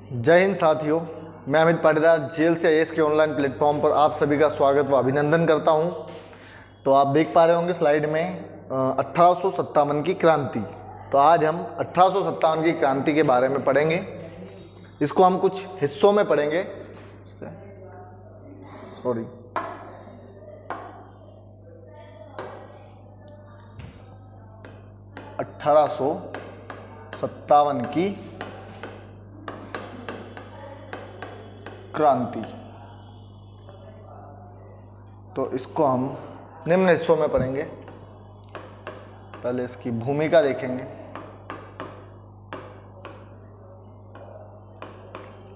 जय हिंद साथियों, मैं अमित पाटीदार जेल से आईएएस के ऑनलाइन प्लेटफॉर्म पर आप सभी का स्वागत व अभिनंदन करता हूं। तो आप देख पा रहे होंगे स्लाइड में 1857 की क्रांति। तो आज हम 1857 की क्रांति के बारे में पढ़ेंगे। इसको हम कुछ हिस्सों में पढ़ेंगे। 1857 की क्रांति, तो इसको हम निम्न हिस्सों में पढ़ेंगे। पहले इसकी भूमिका देखेंगे,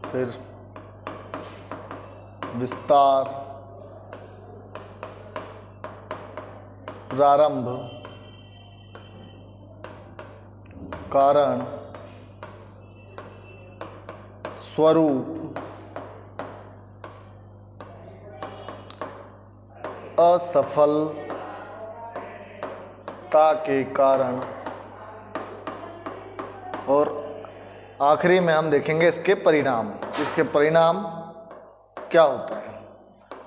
फिर विस्तार, प्रारंभ, कारण, स्वरूप, असफलता के कारण और आखिरी में हम देखेंगे इसके परिणाम। इसके परिणाम क्या होते हैं।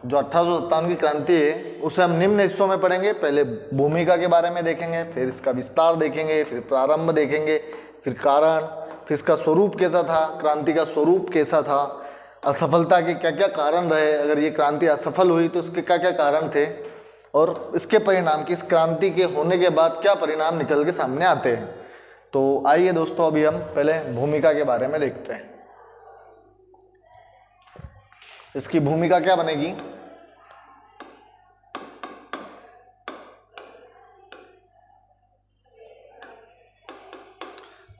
जो 1857 की क्रांति है उसे हम निम्न हिस्सों में पढ़ेंगे। पहले भूमिका के बारे में देखेंगे, फिर इसका विस्तार देखेंगे, फिर प्रारंभ देखेंगे, फिर कारण, फिर इसका स्वरूप कैसा था, क्रांति का स्वरूप कैसा था, असफलता के क्या क्या कारण रहे, अगर ये क्रांति असफल हुई तो उसके क्या क्या कारण थे, और इसके परिणाम की इस क्रांति के होने के बाद क्या परिणाम निकल के सामने आते हैं। तो आइए दोस्तों, अभी हम पहले भूमिका के बारे में देखते हैं। इसकी भूमिका क्या बनेगी।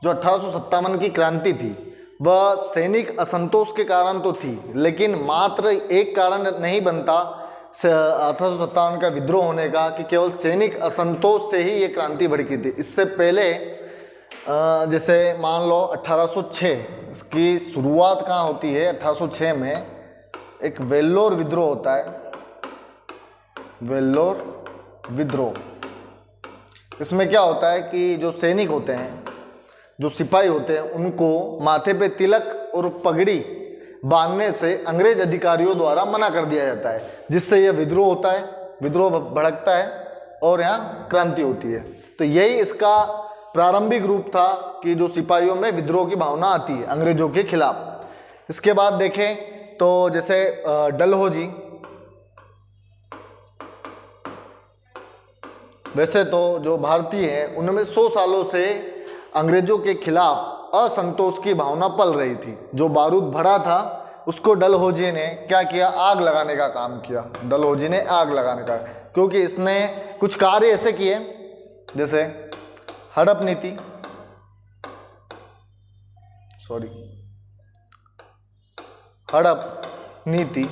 जो 1857 की क्रांति थी वह सैनिक असंतोष के कारण तो थी, लेकिन मात्र एक कारण नहीं बनता 1857 का विद्रोह होने का कि केवल सैनिक असंतोष से ही ये क्रांति भड़की थी। इससे पहले जैसे मान लो 1806, इसकी शुरुआत कहाँ होती है। 1806 में एक वेल्लोर विद्रोह होता है। वेल्लोर विद्रोह, इसमें क्या होता है कि जो सैनिक होते हैं, जो सिपाही होते हैं, उनको माथे पे तिलक और पगड़ी बांधने से अंग्रेज अधिकारियों द्वारा मना कर दिया जाता है, जिससे यह विद्रोह होता है, विद्रोह भड़कता है और यहाँ क्रांति होती है। तो यही इसका प्रारंभिक रूप था कि जो सिपाहियों में विद्रोह की भावना आती है अंग्रेजों के खिलाफ। इसके बाद देखें तो जैसे डलहौजी, वैसे तो जो भारतीय हैं उनमें 100 सालों से अंग्रेजों के खिलाफ असंतोष की भावना पल रही थी। जो बारूद भरा था उसको डलहौजी ने क्या किया, आग लगाने का काम किया। डलहौजी ने आग लगाने का, क्योंकि इसने कुछ कार्य ऐसे किए जैसे हड़प नीति, हड़प नीति,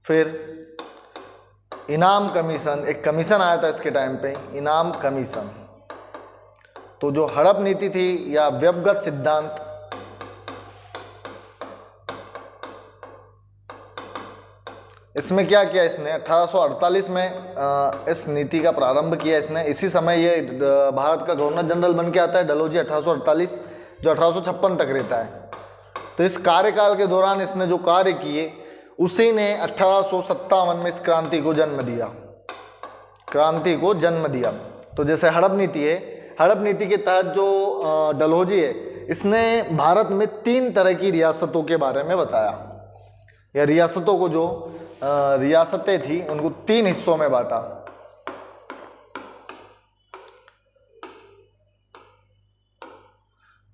फिर इनाम कमीशन, एक कमीशन आया था इसके टाइम पे, इनाम कमीशन। तो जो हड़प नीति थी या व्यवगत सिद्धांत, इसमें क्या किया इसने 1848 में इस नीति का प्रारंभ किया इसने। इसी समय ये भारत का गवर्नर जनरल बन के आता है डलहौजी 1848, जो 1856 तक रहता है। तो इस कार्यकाल के दौरान इसने जो कार्य किए उसी ने 1857 में इस क्रांति को जन्म दिया, क्रांति को जन्म दिया। तो जैसे हड़प नीति है, हड़प नीति के तहत जो डलहौजी है, इसने भारत में 3 तरह की रियासतों के बारे में बताया, या रियासतों को, जो रियासतें थी उनको 3 हिस्सों में बांटा।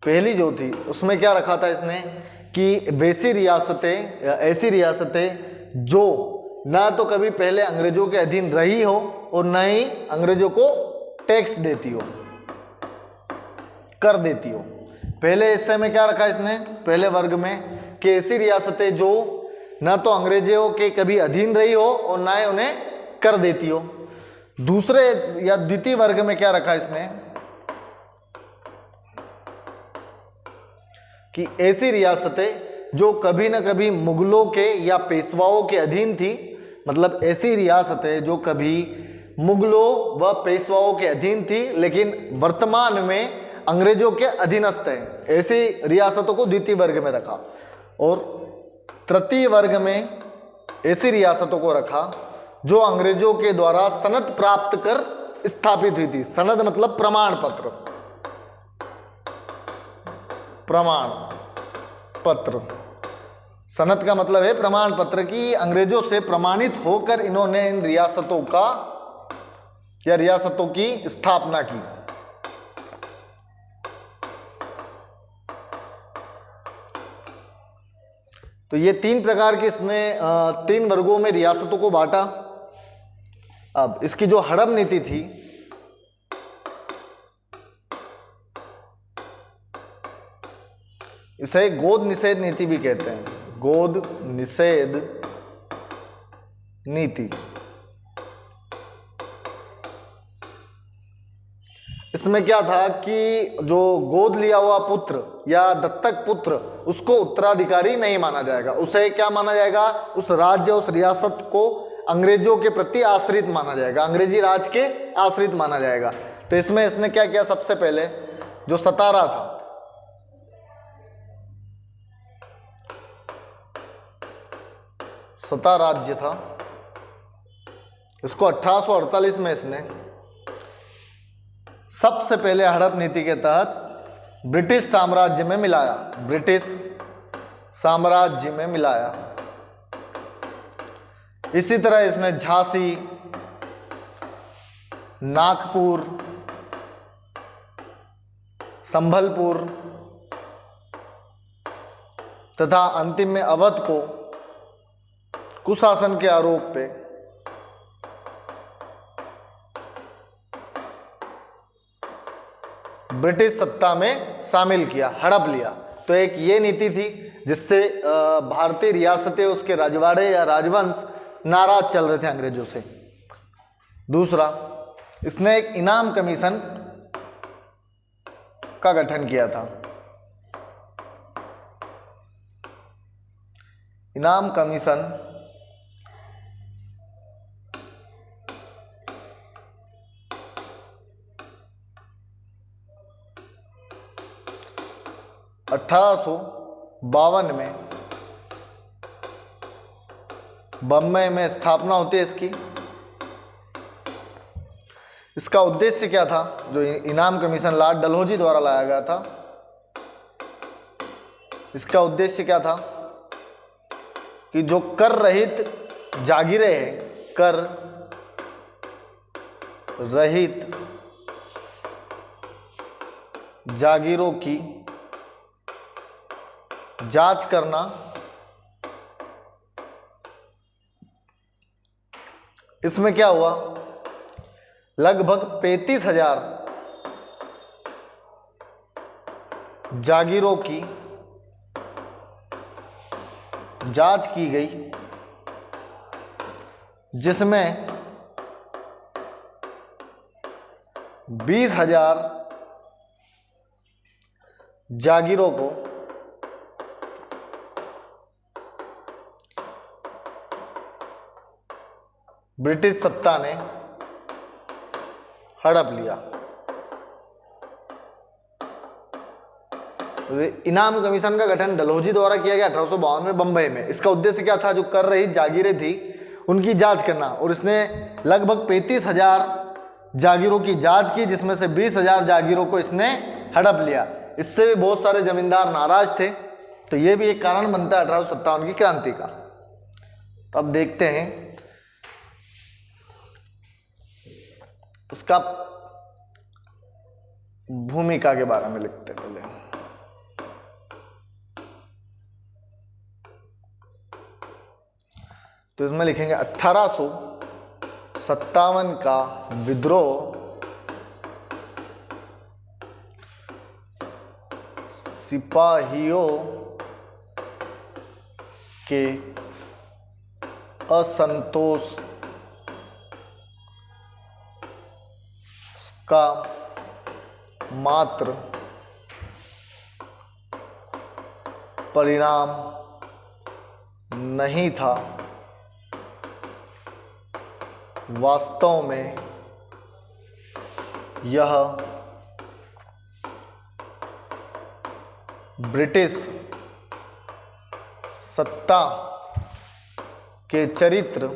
पहली जो थी उसमें क्या रखा था इसने कि वैसी रियासतें या ऐसी रियासतें जो ना तो कभी पहले अंग्रेजों के अधीन रही हो और न ही अंग्रेजों को टैक्स देती हो, कर देती हो। पहले हिस्से में क्या रखा इसने, पहले वर्ग में, कि ऐसी रियासतें जो ना तो अंग्रेजों के कभी अधीन रही हो और ना ही उन्हें कर देती हो। दूसरे या द्वितीय वर्ग में क्या रखा इसने कि ऐसी रियासतें जो कभी न कभी मुगलों के या पेशवाओं के अधीन थी, मतलब ऐसी रियासतें जो कभी मुगलों व पेशवाओं के अधीन थी लेकिन वर्तमान में अंग्रेजों के अधीनस्थ हैं, ऐसी रियासतों को द्वितीय वर्ग में रखा। और तृतीय वर्ग में ऐसी रियासतों को रखा जो अंग्रेजों के द्वारा सनद प्राप्त कर स्थापित हुई थी। सनद मतलब प्रमाण पत्र, प्रमाण पत्र। सनद का मतलब है प्रमाण पत्र की अंग्रेजों से प्रमाणित होकर इन्होंने इन रियासतों का या रियासतों की स्थापना की। तो ये तीन प्रकार की इसने तीन वर्गों में रियासतों को बांटा। अब इसकी जो हड़प नीति थी, इसे गोद निषेध नीति भी कहते हैं, गोद निषेध नीति। इसमें क्या था कि जो गोद लिया हुआ पुत्र या दत्तक पुत्र, उसको उत्तराधिकारी नहीं माना जाएगा। उसे क्या माना जाएगा? उस राज्य, उस रियासत को अंग्रेजों के प्रति आश्रित माना जाएगा, अंग्रेजी राज के आश्रित माना जाएगा। तो इसमें इसने क्या किया? सबसे पहले जो सतारा था, सता राज्य था, इसको 1848 में इसने सबसे पहले हड़प नीति के तहत ब्रिटिश साम्राज्य में मिलाया, ब्रिटिश साम्राज्य में मिलाया। इसी तरह इसने झांसी, नागपुर, संभलपुर तथा अंतिम में अवध को कुशासन के आरोप पे ब्रिटिश सत्ता में शामिल किया, हड़प लिया। तो एक ये नीति थी जिससे भारतीय रियासतें, उसके रजवाड़े या राजवंश नाराज चल रहे थे अंग्रेजों से। दूसरा, इसने एक इनाम कमीशन का गठन किया था। इनाम कमीशन (1852) में बम्बई में स्थापना होती है इसकी। इसका उद्देश्य क्या था? जो इनाम कमीशन लॉर्ड डलहौजी द्वारा लाया गया था, इसका उद्देश्य क्या था कि जो कर रहित जागीरें हैं, कर रहित जागीरों की जांच करना, इसमें क्या हुआ? लगभग 35,000 जागीरों की जांच की गई, जिसमें 20,000 जागीरों को ब्रिटिश सत्ता ने हड़प लिया। इनाम कमीशन का गठन डलहौजी द्वारा किया गया 1852 में बंबई में। इसका उद्देश्य क्या था? जो कर रही जागीरें थी उनकी जांच करना, और इसने लगभग 35,000 जागीरों की जांच की, जिसमें से 20,000 जागीरों को इसने हड़प लिया। इससे भी बहुत सारे जमींदार नाराज थे। तो ये भी एक कारण बनता है 1857 की क्रांति का। तो अब देखते हैं इसका भूमिका के बारे में लिखते हैं पहले। तो इसमें लिखेंगे 1857 का विद्रोह सिपाहियों के असंतोष का मात्र परिणाम नहीं था, वास्तव में यह ब्रिटिश सत्ता के चरित्र,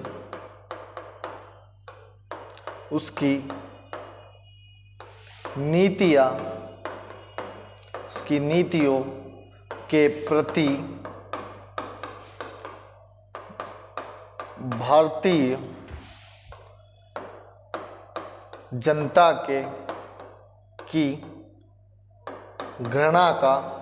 उसकी नीतियां, उसकी नीतियों के प्रति भारतीय जनता की घृणा का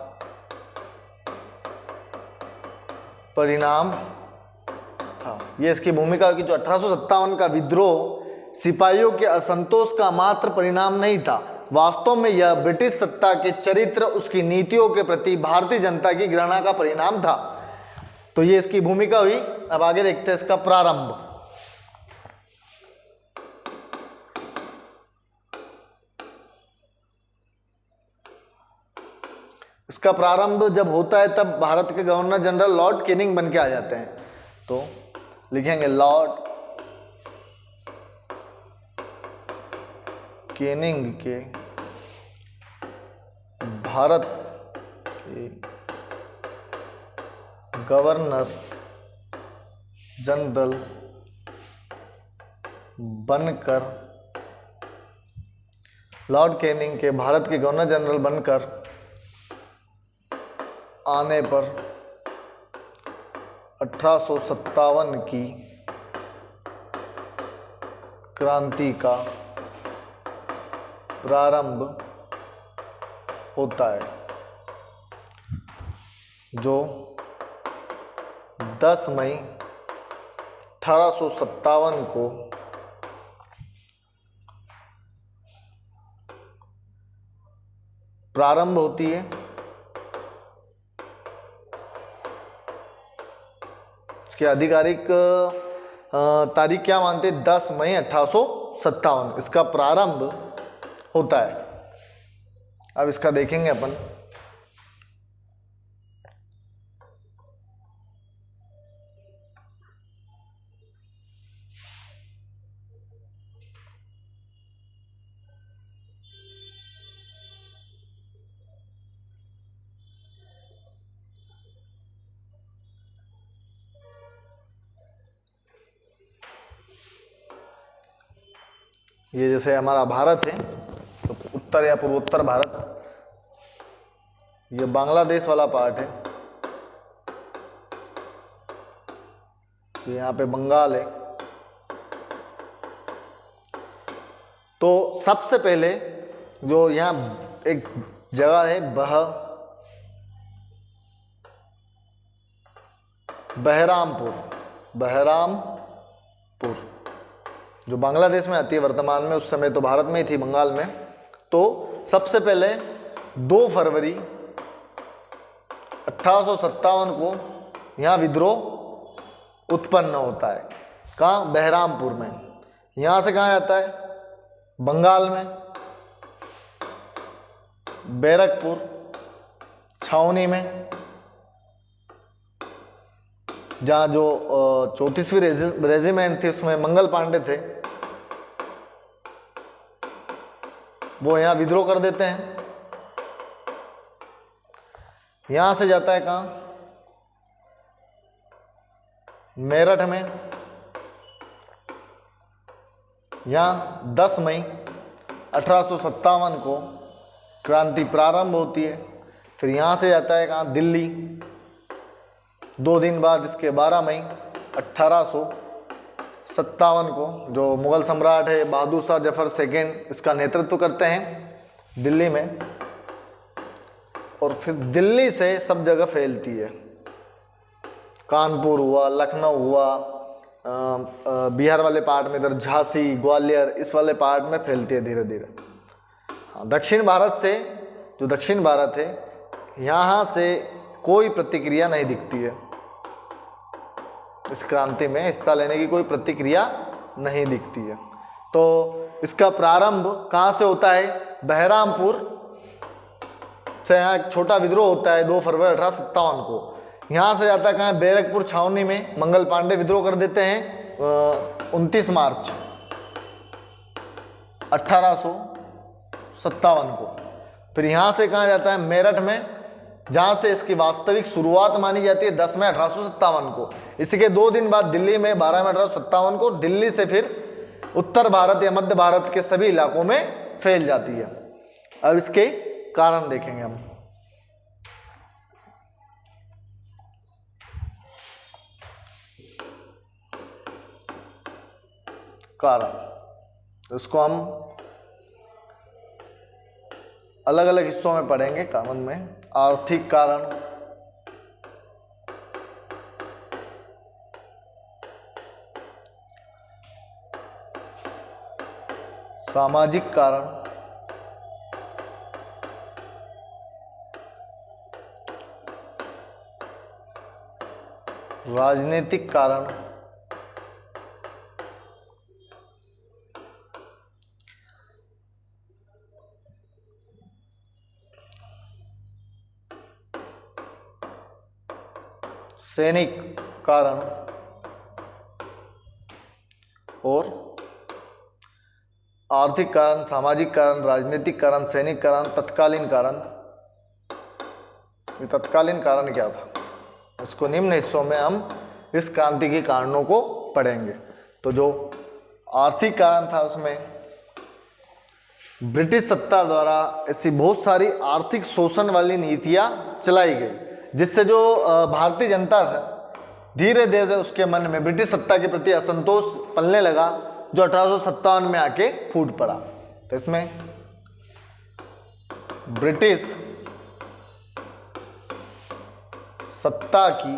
परिणाम था। यह इसकी भूमिका है कि जो 1857 का विद्रोह सिपाहियों के असंतोष का मात्र परिणाम नहीं था, वास्तव में यह ब्रिटिश सत्ता के चरित्र, उसकी नीतियों के प्रति भारतीय जनता की घृणा का परिणाम था। तो ये इसकी भूमिका हुई। अब आगे देखते हैं इसका प्रारंभ। इसका प्रारंभ जब होता है तब भारत के गवर्नर जनरल लॉर्ड कैनिंग बन के आ जाते हैं। तो लिखेंगे लॉर्ड कैनिंग के भारत के गवर्नर जनरल बनकर, लॉर्ड कैनिंग के भारत के गवर्नर जनरल बनकर आने पर 1857 की क्रांति का प्रारंभ होता है, जो 10 मई 1857 को प्रारंभ होती है। इसकी आधिकारिक तारीख क्या मानते हैं? 10 मई 1857 इसका प्रारंभ होता है। अब इसका देखेंगे अपन। ये जैसे हमारा भारत है तो उत्तर या पूर्वोत्तर भारत, ये बांग्लादेश वाला पार्ट है, यहाँ पे बंगाल है। तो सबसे पहले जो यहाँ एक जगह है बहरामपुर, जो बांग्लादेश में आती है वर्तमान में, उस समय तो भारत में ही थी, बंगाल में। तो सबसे पहले 2 फरवरी 1857 को यहाँ विद्रोह उत्पन्न होता है। कहाँ? बहरामपुर में। यहाँ से कहाँ जाता है? बंगाल में, बैरकपुर छावनी में, जहाँ जो 34वीं रेजिमेंट थी उसमें मंगल पांडे थे, वो यहाँ विद्रोह कर देते हैं। यहाँ से जाता है कहाँ? मेरठ में। यहाँ 10 मई 1857 को क्रांति प्रारंभ होती है। फिर यहाँ से जाता है कहाँ? दिल्ली। 2 दिन बाद इसके 12 मई 1857 को जो मुगल सम्राट है बहादुर शाह जफर सेकेंड इसका नेतृत्व करते हैं दिल्ली में, और फिर दिल्ली से सब जगह फैलती है। कानपुर हुआ, लखनऊ हुआ, बिहार वाले पार्ट में, इधर झांसी, ग्वालियर, इस वाले पार्ट में फैलती है धीरे धीरे। हाँ, दक्षिण भारत से, जो दक्षिण भारत है यहाँ से कोई प्रतिक्रिया नहीं दिखती है। इस क्रांति में हिस्सा लेने की कोई प्रतिक्रिया नहीं दिखती है। तो इसका प्रारंभ कहाँ से होता है? बहरामपुर से। यहाँ एक छोटा विद्रोह होता है 2 फरवरी 1857 को। यहाँ से जाता है कहाँ? बैरकपुर छावनी में मंगल पांडे विद्रोह कर देते हैं 29 मार्च 1857 को। फिर यहाँ से कहाँ जाता है? मेरठ में जहां से इसकी वास्तविक शुरुआत मानी जाती है 10 मई 1857 को। इसी के 2 दिन बाद दिल्ली में 12 मई 1857 को दिल्ली से फिर उत्तर भारत या मध्य भारत के सभी इलाकों में फैल जाती है। अब इसके कारण देखेंगे हम। कारण, इसको हम अलग अलग हिस्सों में पढ़ेंगे। कारण में आर्थिक कारण, सामाजिक कारण, राजनीतिक कारण, सैनिक कारण और आर्थिक कारण, सामाजिक कारण, राजनीतिक कारण, सैनिक कारण, तत्कालीन कारण। ये तत्कालीन कारण क्या था, इसको निम्न हिस्सों में हम इस क्रांति के कारणों को पढ़ेंगे। तो जो आर्थिक कारण था उसमें ब्रिटिश सत्ता द्वारा ऐसी बहुत सारी आर्थिक शोषण वाली नीतियां चलाई गई, जिससे जो भारतीय जनता था धीरे धीरे उसके मन में ब्रिटिश सत्ता के प्रति असंतोष पलने लगा, जो 1857 में आके फूट पड़ा। तो इसमें ब्रिटिश सत्ता की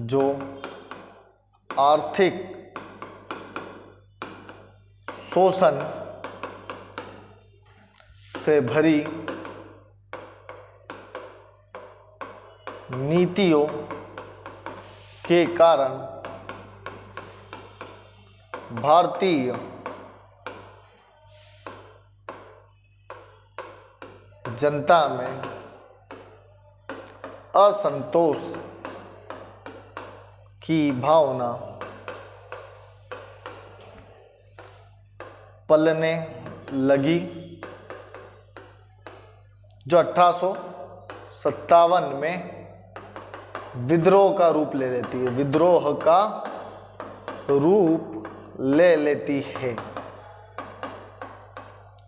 जो आर्थिक शोषण से भरी नीतियों के कारण भारतीय जनता में असंतोष की भावना पलने लगी, जो 1857 में विद्रोह का रूप ले लेती है, विद्रोह का रूप ले लेती है।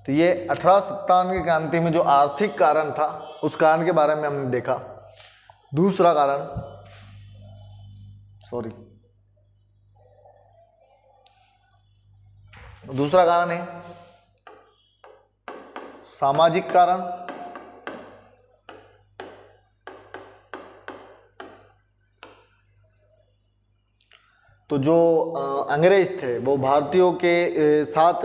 तो ये 1857 की क्रांति में जो आर्थिक कारण था उस कारण के बारे में हमने देखा। दूसरा कारण, दूसरा कारण है सामाजिक कारण। तो जो अंग्रेज थे वो भारतीयों के साथ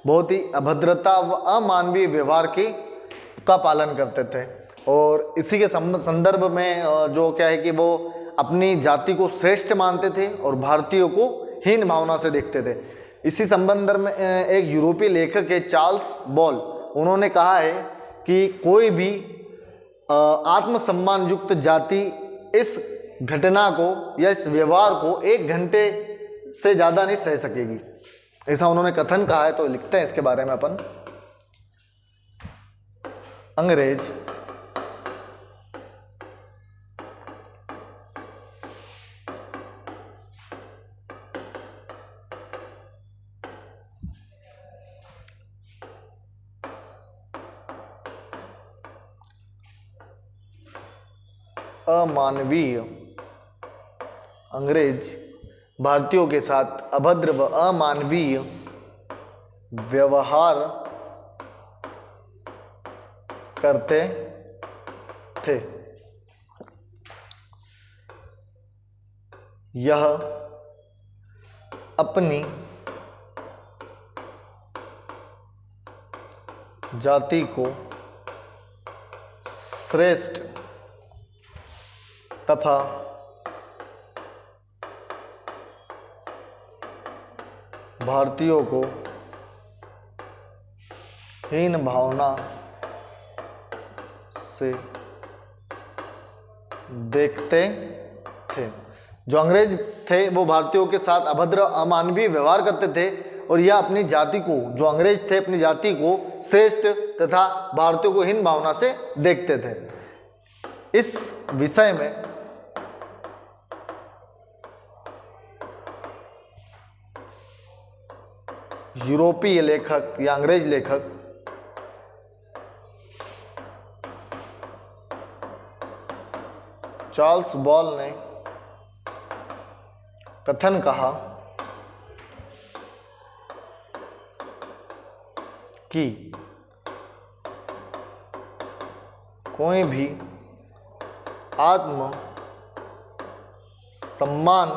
बहुत ही अभद्रता व अमानवीय व्यवहार का पालन करते थे, और इसी के संदर्भ में जो क्या है कि वो अपनी जाति को श्रेष्ठ मानते थे और भारतीयों को हीन भावना से देखते थे। इसी संबंध में एक यूरोपीय लेखक है चार्ल्स बॉल, उन्होंने कहा है कि कोई भी आत्मसम्मान युक्त जाति इस घटना को या इस व्यवहार को 1 घंटे से ज़्यादा नहीं सह सकेगी, ऐसा उन्होंने कथन कहा है। तो लिखते हैं इसके बारे में अपन। अंग्रेज अमानवीय, अंग्रेज भारतीयों के साथ अभद्र व अमानवीय व्यवहार करते थे। यह अपनी जाति को श्रेष्ठ तथा भारतीयों को हीन भावना से देखते थे। जो अंग्रेज थे वो भारतीयों के साथ अभद्र अमानवीय व्यवहार करते थे, और यह अपनी जाति को, जो अंग्रेज थे अपनी जाति को श्रेष्ठ तथा भारतीयों को हीन भावना से देखते थे। इस विषय में यूरोपीय लेखक या अंग्रेज लेखक चार्ल्स बॉल ने कथन कहा कि कोई भी आत्म सम्मान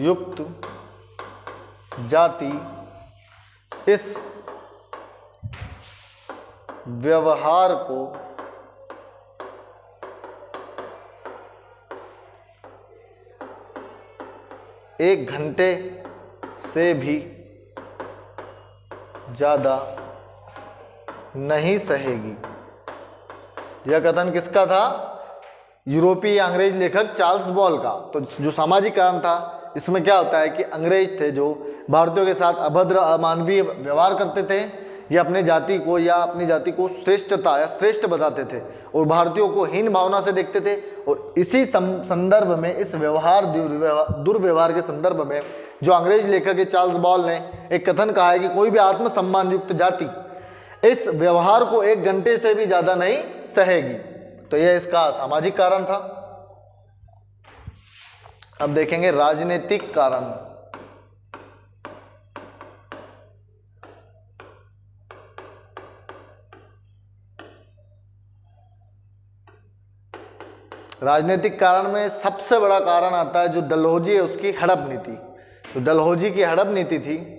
युक्त जाति इस व्यवहार को एक घंटे से भी ज़्यादा नहीं सहेगी। यह कथन किसका था? यूरोपीय अंग्रेज लेखक चार्ल्स बॉल का। तो जो सामाजिक कारण था, इसमें क्या होता है कि अंग्रेज थे जो भारतीयों के साथ अभद्र अमानवीय व्यवहार करते थे, या अपने जाति को या अपनी जाति को श्रेष्ठता या श्रेष्ठ बताते थे और भारतीयों को हीन भावना से देखते थे। और इसी संदर्भ में, इस दुर्व्यवहार के संदर्भ में जो अंग्रेज लेखक है चार्ल्स बॉल ने एक कथन कहा है कि कोई भी आत्मसम्मान युक्त जाति इस व्यवहार को एक घंटे से भी ज्यादा नहीं सहेगी। तो यह इसका सामाजिक कारण था। अब देखेंगे राजनीतिक कारण। राजनीतिक कारण में सबसे बड़ा कारण आता है जो डलहौजी है उसकी हड़प नीति। तो डलहौजी की हड़प नीति थी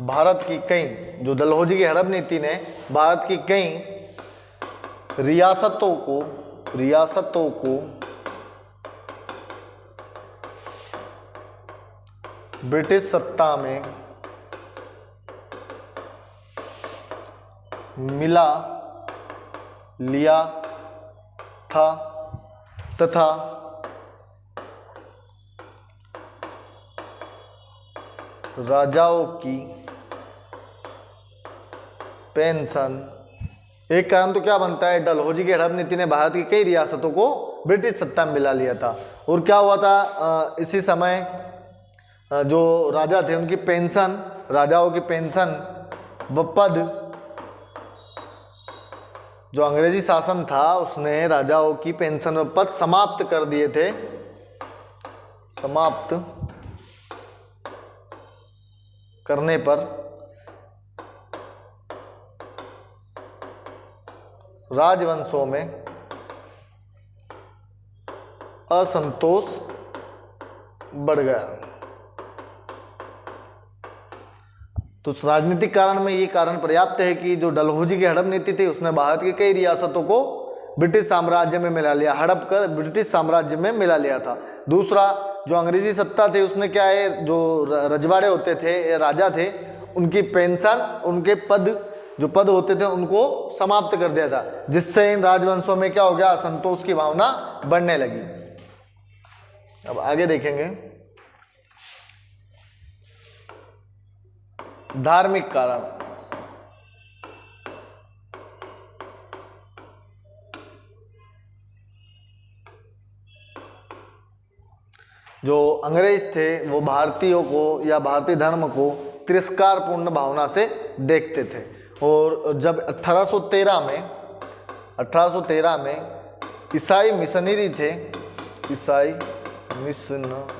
भारत की कई, जो डलहौजी की हड़प नीति ने भारत की कई रियासतों को ब्रिटिश सत्ता में मिला लिया था तथा राजाओं की पेंशन। एक कारण तो क्या बनता है, डलहौजी की हड़प नीति ने भारत की कई रियासतों को ब्रिटिश सत्ता में मिला लिया था। और क्या हुआ था, इसी समय जो राजा थे उनकी पेंशन, राजाओं की पेंशन व पद, जो अंग्रेजी शासन था उसने राजाओं की पेंशन व पद समाप्त कर दिए थे। समाप्त करने पर राजवंशों में असंतोष बढ़ गया। तो उस राजनीतिक कारण में ये कारण पर्याप्त है कि जो डलहौजी की हड़प नीति थी उसने भारत की कई रियासतों को ब्रिटिश साम्राज्य में मिला लिया, हड़प कर ब्रिटिश साम्राज्य में मिला लिया था। दूसरा, जो अंग्रेजी सत्ता थी उसने क्या है, जो रजवाड़े होते थे, राजा थे, उनकी पेंशन, उनके जो पद होते थे उनको समाप्त कर दिया था, जिससे इन राजवंशों में क्या हो गया, असंतोष की भावना बढ़ने लगी। अब आगे देखेंगे धार्मिक कारण। जो अंग्रेज थे वो भारतीयों को या भारतीय धर्म को तिरस्कारपूर्ण भावना से देखते थे। और जब 1813 में ईसाई मिशनरी थे, ईसाई मिशनरियों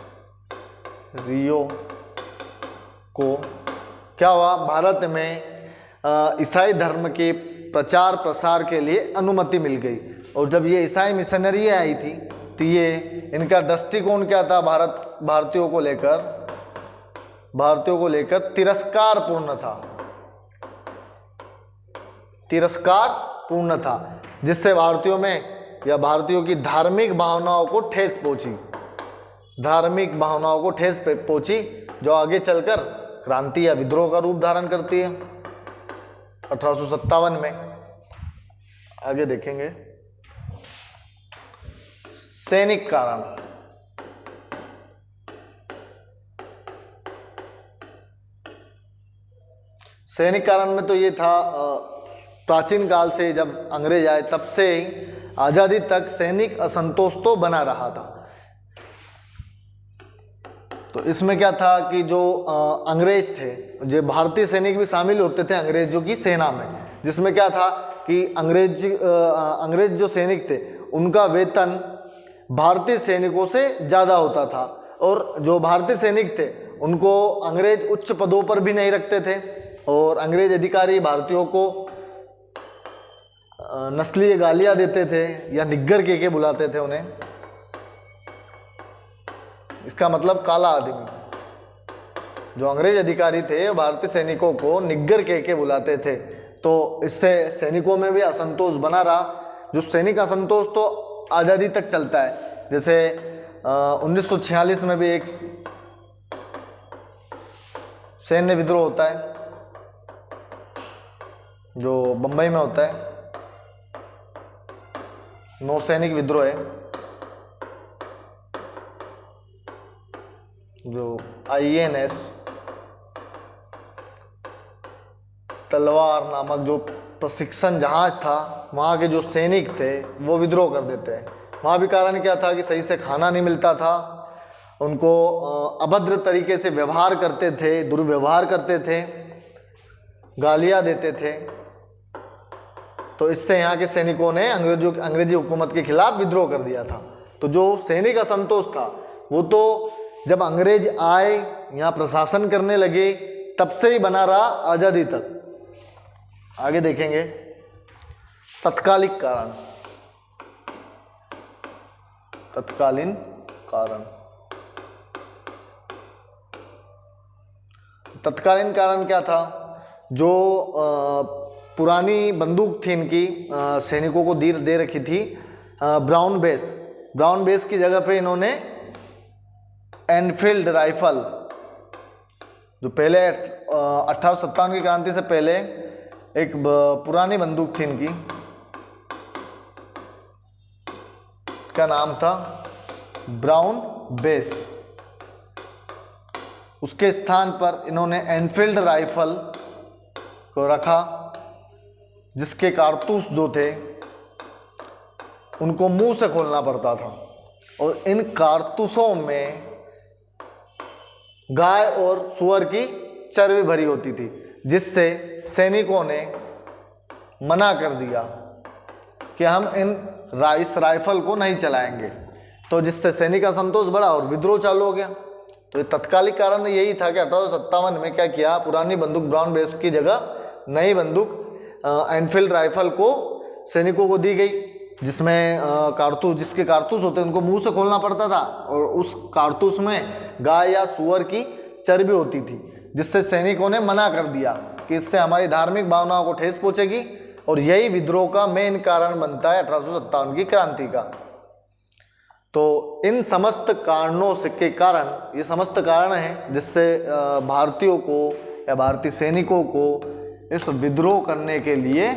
को क्या हुआ, भारत में ईसाई धर्म के प्रचार प्रसार के लिए अनुमति मिल गई। और जब ये ईसाई मिशनरी आई थी तो ये इनका दृष्टिकोण क्या था, भारतीयों को लेकर तिरस्कारपूर्ण था, जिससे भारतीयों में या भारतीयों की धार्मिक भावनाओं को ठेस पहुंची, जो आगे चलकर क्रांति या विद्रोह का रूप धारण करती है 1857 में। आगे देखेंगे सैनिक कारण। सैनिक कारण में तो ये था प्राचीन काल से जब अंग्रेज आए तब से ही आज़ादी तक सैनिक असंतोष तो बना रहा था। तो इसमें क्या था कि जो अंग्रेज थे, जो भारतीय सैनिक भी शामिल होते थे अंग्रेजों की सेना में, जिसमें क्या था कि अंग्रेज जो सैनिक थे उनका वेतन भारतीय सैनिकों से ज़्यादा होता था, और जो भारतीय सैनिक थे उनको अंग्रेज उच्च पदों पर भी नहीं रखते थे, और अंग्रेज अधिकारी भारतीयों को नस्लीय गालियाँ देते थे या निग्गर के बुलाते थे उन्हें। इसका मतलब काला आदमी। जो अंग्रेज अधिकारी थे भारतीय सैनिकों को निग्गर के बुलाते थे, तो इससे सैनिकों में भी असंतोष बना रहा। जो सैनिक असंतोष तो आज़ादी तक चलता है। जैसे 1946 में भी एक सैन्य विद्रोह होता है जो बंबई में होता है, नौसैनिक विद्रोह है, जो INS तलवार नामक जो प्रशिक्षण जहाज था, वहाँ के जो सैनिक थे वो विद्रोह कर देते हैं। वहाँ भी कारण क्या था कि सही से खाना नहीं मिलता था, उनको अभद्र तरीके से व्यवहार करते थे, दुर्व्यवहार करते थे, गालियाँ देते थे। तो इससे यहाँ के सैनिकों ने अंग्रेजी हुकूमत के खिलाफ विद्रोह कर दिया था। तो जो सैनिक असंतोष था वो तो जब अंग्रेज आए यहाँ प्रशासन करने लगे तब से ही बना रहा आज़ादी तक। आगे देखेंगे तत्कालिक कारण। तत्कालीन कारण। तत्कालीन कारण क्या था? जो पुरानी बंदूक थी इनकी सैनिकों को दे रखी थी ब्राउन बेस की जगह पे इन्होंने एनफील्ड राइफल, जो पहले 1857 की क्रांति से पहले एक पुरानी बंदूक थी इनकी, का नाम था ब्राउन बेस, उसके स्थान पर इन्होंने एनफील्ड राइफल को रखा, जिसके कारतूस जो थे उनको मुंह से खोलना पड़ता था, और इन कारतूसों में गाय और सूअर की चर्बी भरी होती थी, जिससे सैनिकों ने मना कर दिया कि हम इस राइफल को नहीं चलाएंगे। तो जिससे सैनिक असंतोष बढ़ा और विद्रोह चालू हो गया। तो ये तत्कालिक कारण यही था कि 1857 में क्या किया, पुरानी बंदूक ब्राउन बेस की जगह नई बंदूक एनफील्ड राइफल को सैनिकों को दी गई, जिसमें जिसके कारतूस होते उनको मुंह से खोलना पड़ता था, और उस कारतूस में गाय या सूअर की चर्बी होती थी, जिससे सैनिकों ने मना कर दिया कि इससे हमारी धार्मिक भावनाओं को ठेस पहुंचेगी, और यही विद्रोह का मेन कारण बनता है 1857 की क्रांति का। तो इन समस्त कारणों के कारण, ये समस्त कारण हैं जिससे भारतीयों को या भारतीय सैनिकों को इस विद्रोह करने के लिए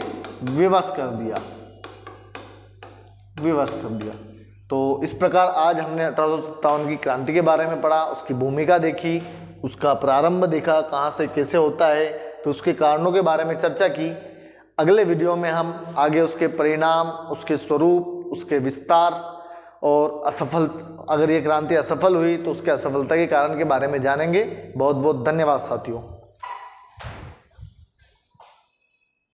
विवश कर दिया। तो इस प्रकार आज हमने 1857 की क्रांति के बारे में पढ़ा, उसकी भूमिका देखी, उसका प्रारंभ देखा कहाँ से कैसे होता है, तो उसके कारणों के बारे में चर्चा की। अगले वीडियो में हम आगे उसके परिणाम, उसके स्वरूप, उसके विस्तार और अगर ये क्रांति असफल हुई तो उसके असफलता के कारण के बारे में जानेंगे। बहुत बहुत धन्यवाद साथियों।